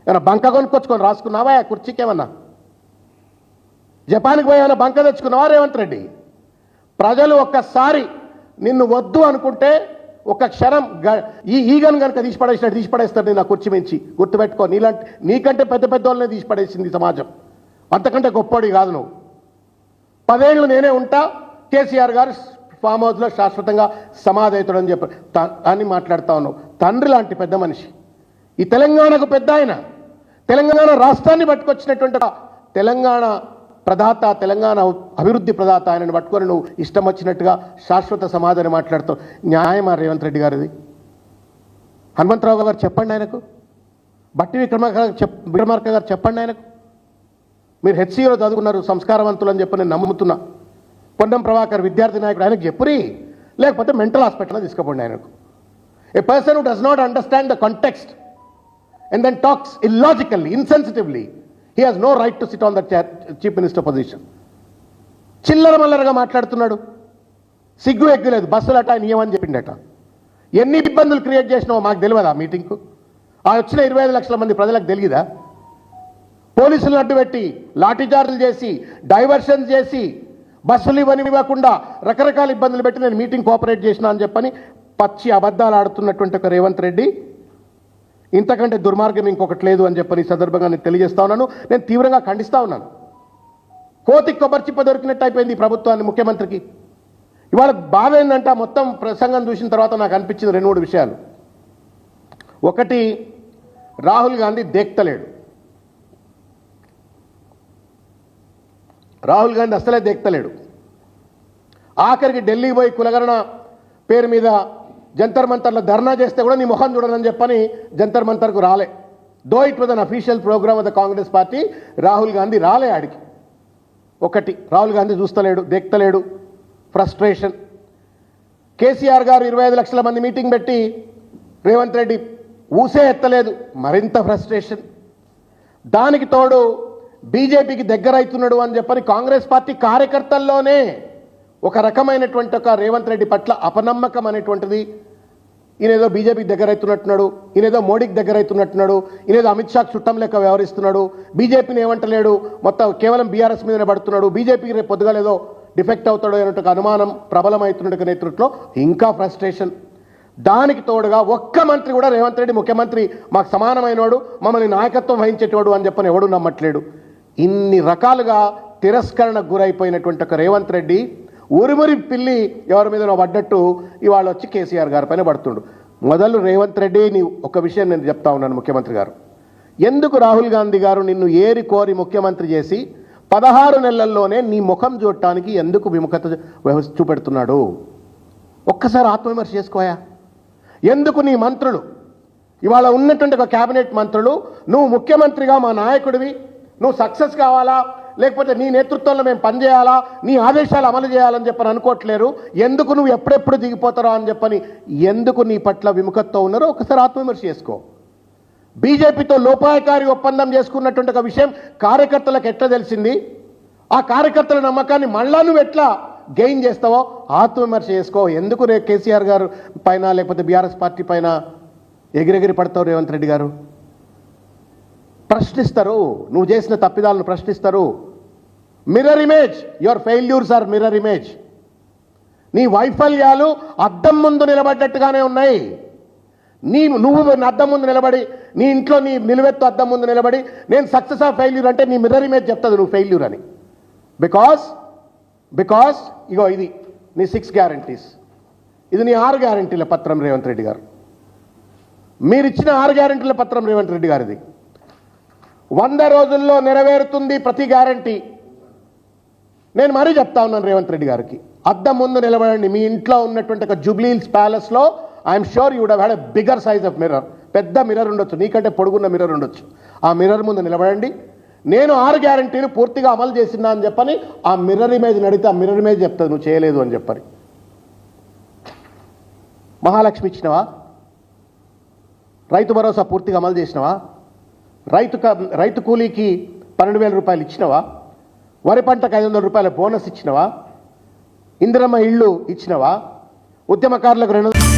ఏమన్నా బంక కొనుక్కొచ్చుకొని రాసుకున్నావా కుర్చీకి? ఏమన్నా జపాన్కి పోయి ఏమైనా బంక తెచ్చుకున్నావా రేవంత్ రెడ్డి? ప్రజలు ఒక్కసారి నిన్ను వద్దు అనుకుంటే ఒక క్షణం ఈ ఈగను కనుక తీసిపడేస్తారు నేను ఆ కుర్చీ మించి. గుర్తుపెట్టుకో, నీకంటే పెద్ద పెద్ద వాళ్ళనే తీసిపడేసింది సమాజం. అంతకంటే గొప్పవాడి కాదు నువ్వు. 10 ఏళ్ళు నేనే ఉంటా, కేసీఆర్ గారు ఫామ్ హౌస్లో శాశ్వతంగా సమాధవుతాడని చెప్పి అని మాట్లాడుతా ఉన్నావు. తండ్రి లాంటి పెద్ద మనిషి, ఈ తెలంగాణకు పెద్ద ఆయన, తెలంగాణ రాష్ట్రాన్ని పట్టుకొచ్చినటువంటి తెలంగాణ ప్రదాత, తెలంగాణ అభివృద్ధి ప్రదాత ఆయనను పట్టుకొని నువ్వు ఇష్టం వచ్చినట్టుగా శాశ్వత సమాధాని మాట్లాడుతావు. న్యాయమా రేవంత్ రెడ్డి గారిది? హనుమంతరావు గారు చెప్పండి ఆయనకు, బట్టి విక్రమార్క గారు చెప్పండి ఆయనకు. మీరు హెచ్సిలో చదువుకున్నారు, సంస్కారవంతులు అని చెప్పి నేను నమ్ముతున్నా. పొన్నం ప్రభాకర్ విద్యార్థి నాయకుడు, ఆయనకు చెప్పురి, లేకపోతే మెంటల్ హాస్పిటల్లో తీసుకుపోండి ఆయనకు. A person who does not understand the context and then talks illogically, insensitively, he has no right to sit on the chief minister position. చిల్లర మల్లరగా మాట్లాడుతున్నాడు, సిగ్గు ఎగ్గలేదు. బస్సులట ఆయన ఇవ్వమని చెప్పిండట. ఎన్ని ఇబ్బందులు క్రియేట్ చేసినావో మాకు తెలియదా? మీటింగ్కు ఆ వచ్చిన 25 లక్షల మంది ప్రజలకు తెలియదా? పోలీసులను అడ్డుపెట్టి లాఠీచార్జులు చేసి, డైవర్షన్ చేసి, బస్సులు ఇవ్వకుండా రకరకాల ఇబ్బందులు పెట్టి నేను మీటింగ్ కోఆపరేట్ చేసినా అని చెప్పని పచ్చి అబద్ధాలు ఆడుతున్నటువంటి ఒక రేవంత్ రెడ్డి, ఇంతకంటే దుర్మార్గం ఇంకొకటి లేదు అని చెప్పని ఈ సందర్భంగా నేను తెలియజేస్తా ఉన్నాను. నేను తీవ్రంగా ఖండిస్తా ఉన్నాను. కోతికి కొబ్బరి చిప్ప దొరికినట్టు అయిపోయింది ఈ ప్రభుత్వాన్ని, ముఖ్యమంత్రికి. ఇవాళ బాధ ఏంటంటే మొత్తం ప్రసంగం చూసిన తర్వాత నాకు అనిపించింది 2-3 విషయాలు. ఒకటి, రాహుల్ గాంధీ దేక్తలేడు. రాహుల్ గాంధీ అసలే దేక్తలేడు. ఆఖరికి ఢిల్లీ పోయి కులగరణ పేరు మీద జంతర్ మంతర్లో ధర్నా చేస్తే కూడా నీ ముఖం చూడనని చెప్పని జంతర్ మంతర్కు రాలే. Though it was unofficial program of the Congress party, Rahul Gandhi రాలే ఆడికి. ఒకటి, రాహుల్ గాంధీ చూస్తలేడు, దేక్తలేడు, ఫ్రస్ట్రేషన్. కేసీఆర్ గారు 25 లక్షల మంది మీటింగ్ పెట్టి రేవంత్ రెడ్డి ఊసే ఎత్తలేదు, మరింత ఫ్రస్ట్రేషన్. దానికి తోడు బీజేపీకి దగ్గర అవుతున్నాడు అని చెప్పని కాంగ్రెస్ పార్టీ కార్యకర్తల్లోనే ఒక రకమైనటువంటి ఒక రేవంత్ రెడ్డి పట్ల అపనమ్మకం అనేటువంటిది. ఈయనేదో బీజేపీకి దగ్గర అవుతున్నట్టున్నాడు, ఈయనేదో మోడీకి దగ్గర అవుతున్నట్టున్నాడు, ఈయనేదో అమిత్ షాకు చుట్టం లెక్క వ్యవహరిస్తున్నాడు, బీజేపీని ఏమంటలేడు, మొత్తం కేవలం బీఆర్ఎస్ మీదనే పడుతున్నాడు, బీజేపీకి రేపు పొద్దుగాలేదో డిఫెక్ట్ అవుతాడు అనేటువంటి అనుమానం ప్రబలమవుతున్నట్టు నేతృత్వంలో ఇంకా ఫ్రస్ట్రేషన్. దానికి తోడుగా ఒక్క మంత్రి కూడా రేవంత్ రెడ్డి ముఖ్యమంత్రి మాకు సమానమైనవాడు, మమ్మల్ని నాయకత్వం వహించేటవాడు అని చెప్పని ఎవడు నమ్మట్లేడు. ఇన్ని రకాలుగా తిరస్కరణకు గురైపోయినటువంటి ఒక రేవంత్ రెడ్డి ఊరిమురి పిల్లి ఎవరి మీద పడ్డట్టు ఇవాళ వచ్చి కేసీఆర్ గారి పైన పడుతుండు. మొదలు రేవంత్ రెడ్డి, నీ ఒక విషయం నేను చెప్తా ఉన్నాను ముఖ్యమంత్రి గారు, ఎందుకు రాహుల్ గాంధీ గారు నిన్ను ఏరి కోరి ముఖ్యమంత్రి చేసి 16 నెలల్లోనే నీ ముఖం చూడటానికి ఎందుకు విముఖత చూపెడుతున్నాడు? ఒక్కసారి ఆత్మవిమర్శ చేసుకోయా. ఎందుకు నీ మంత్రులు ఇవాళ ఉన్నటువంటి ఒక క్యాబినెట్ మంత్రులు, నువ్వు ముఖ్యమంత్రిగా మా నాయకుడివి, నువ్వు సక్సెస్ కావాలా, లేకపోతే నీ నేతృత్వంలో మేము పనిచేయాలా, నీ ఆదేశాలు అమలు చేయాలని చెప్పని అనుకోవట్లేరు. ఎందుకు నువ్వు ఎప్పుడెప్పుడు దిగిపోతారో అని చెప్పని ఎందుకు నీ పట్ల విముఖతతో ఉన్నారో ఒకసారి ఆత్మవిమర్శ చేసుకో. బీజేపీతో లోపాయకారి ఒప్పందం చేసుకున్నటువంటి ఒక విషయం కార్యకర్తలకు ఎట్లా తెలిసింది? ఆ కార్యకర్తల నమ్మకాన్ని మళ్ళా నువ్వు ఎట్లా గెయిన్ చేస్తావో ఆత్మవిమర్శ చేసుకో. ఎందుకు కేసీఆర్ గారు పైన లేకపోతే బీఆర్ఎస్ పార్టీ పైన ఎగిరెగిరి పడతావు? రేవంత్ రెడ్డి గారు ప్రశ్నిస్తారు, నువ్వు చేసిన తప్పిదాలను ప్రశ్నిస్తారు. Mirror image, your failures are mirror image. నీ వైఫల్యాలు అద్దం ముందు నిలబడ్డట్టుగానే ఉన్నాయి. నువ్వు అద్దం ముందు నిలబడి, నీ ఇంట్లో నీ నిలువెత్తు అద్దం ముందు నిలబడి నేను సక్సెస్ ఆఫ్ ఫెయిల్యూర్ అంటే నీ మిర్రర్ ఇమేజ్ చెప్తుంది నువ్వు ఫెయిల్యూర్ అని. బికాస్ ఇగో ఇది నీ 6 గ్యారంటీస్, ఇది నీ 6 గ్యారంటీల పత్రం రేవంత్ రెడ్డి గారు. మీరు ఇచ్చిన 6 గ్యారంటీల పత్రం రేవంత్ రెడ్డి గారిది. 100 రోజుల్లో నెరవేరుతుంది ప్రతి గ్యారంటీ. నేను మరీ చెప్తా ఉన్నాను రేవంత్ రెడ్డి గారికి, అద్దం ముందు నిలబడండి. మీ ఇంట్లో ఉన్నటువంటి ఒక జూబ్లీ హిల్స్ ప్యాలెస్లో I'm sure you would have had a bigger size of mirror. పెద్ద మిర్రర్ ఉండొచ్చు, నీకంటే పొడుగున్న మిర్రర్ ఉండొచ్చు. ఆ మిర్రర్ ముందు నిలబడండి. నేను 6 గ్యారంటీలు పూర్తిగా అమలు చేసినా అని చెప్పని ఆ మిర్రర్ ఇమేజ్ నడితే ఆ మిర్రర్ ఇమేజ్ చెప్తుంది నువ్వు చేయలేదు అని చెప్పని. మహాలక్ష్మి ఇచ్చినవా? రైతు భరోసా పూర్తిగా అమలు చేసినవా? రైతు కూలీకి 12,000 రూపాయలు ఇచ్చినవా? వరి పంటకు 500 రూపాయల బోనస్ ఇచ్చినవా? ఇందిరమ్మ ఇళ్ళు ఇచ్చినవా? ఉద్యమకారులకు 200